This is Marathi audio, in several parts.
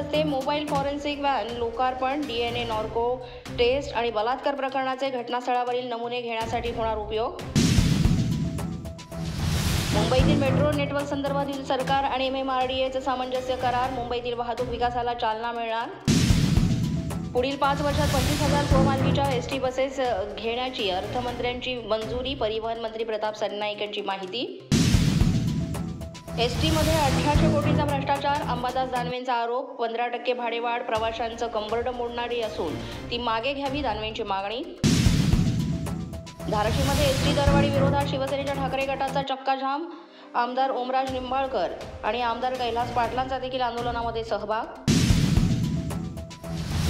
हस्ते मोबाईल फॉरेन्सिक व्हॅन लोकार्पण, DNA नॉर्को टेस्ट आणि बलात्कार प्रकरणाचे घटनास्थळावरील नमुने घेण्यासाठी होणार उपयोग. मुंबईतील मेट्रो नेटवर्क संदर्भातील सरकार आणि MMRDAचे सामंजस्य करार, मुंबईतील वाहतूक विकासाला चालना मिळणार. पुढील 5 वर्षात 25,000 स्वमालकीच्या ST बसेस घेण्याची अर्थमंत्र्यांची मंजुरी, परिवहन मंत्री प्रताप सरनाईक यांची माहिती. ST मध्ये 1800 कोटींचा भ्रष्टाचार, अंबादास दानवेंचा आरोप. 15% भाडेवाढ प्रवाशांचं कंबरड मोडणारी असून ती मागे घ्यावी, दानवेंची मागणी. धाराशिवमध्ये ST दरवाढी विरोधात शिवसेनेच्या ठाकरे गटाचा चक्काजाम, आमदार ओमराज निंबाळकर आणि आमदार कैलास पाटलांचा देखील आंदोलनामध्ये सहभाग.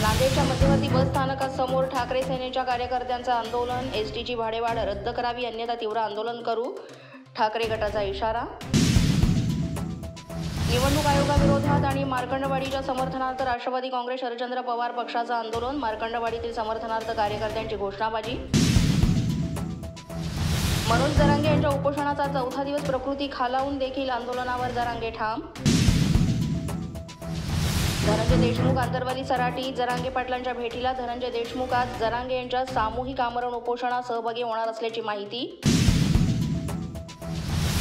नांदेडच्या मध्यवर्ती बस स्थानकासमोर ठाकरे सेनेच्या कार्यकर्त्यांचं आंदोलन, STची भाडेवाढ रद्द करावी अन्यथा तीव्र आंदोलन करू, ठाकरे गटाचा इशारा. निवडणूक आयोगाविरोधात आणि मार्कंडवाडीच्या समर्थनार्थ राष्ट्रवादी काँग्रेस शरदचंद्र पवार पक्षाचं आंदोलन, मार्कंडवाडीतील समर्थनार्थ कार्यकर्त्यांची घोषणाबाजी. मनोज जरांगे यांच्या उपोषणाचा 4था दिवस, प्रकृती खालावून देखील आंदोलनावर जरांगे ठाम. धनंजय देशमुख आंतरवाली सराटी जरांगे पाटलांच्या भेटीला, धनंजय देशमुख आज जरांगे यांच्या सामूहिक आमरण उपोषणात सहभागी होणार असल्याची माहिती.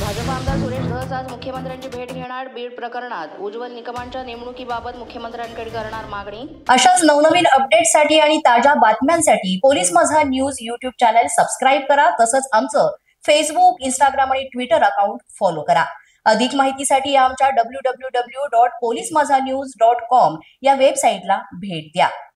भाजप आमदार सुरेश धस आज मुख्यमंत्र्यांची भेट घेणार, बीड प्रकरणात उज्ज्वल निकमांच्या नेमणुकीबाबत मुख्यमंत्र्यांकडे करणार मागणी. अशाच नवनवीन अपडेट्ससाठी आणि ताज्या बातम्यांसाठी पोलीस माझा न्यूज YouTube चॅनल सबस्क्राईब करा. तसंच आमचं फेसबुक, इंस्टाग्राम आणि ट्विटर अकाउंट फॉलो करा. अधिक माहितीसाठी आमच्या www.polismazanews.com या वेबसाईटला भेट द्या.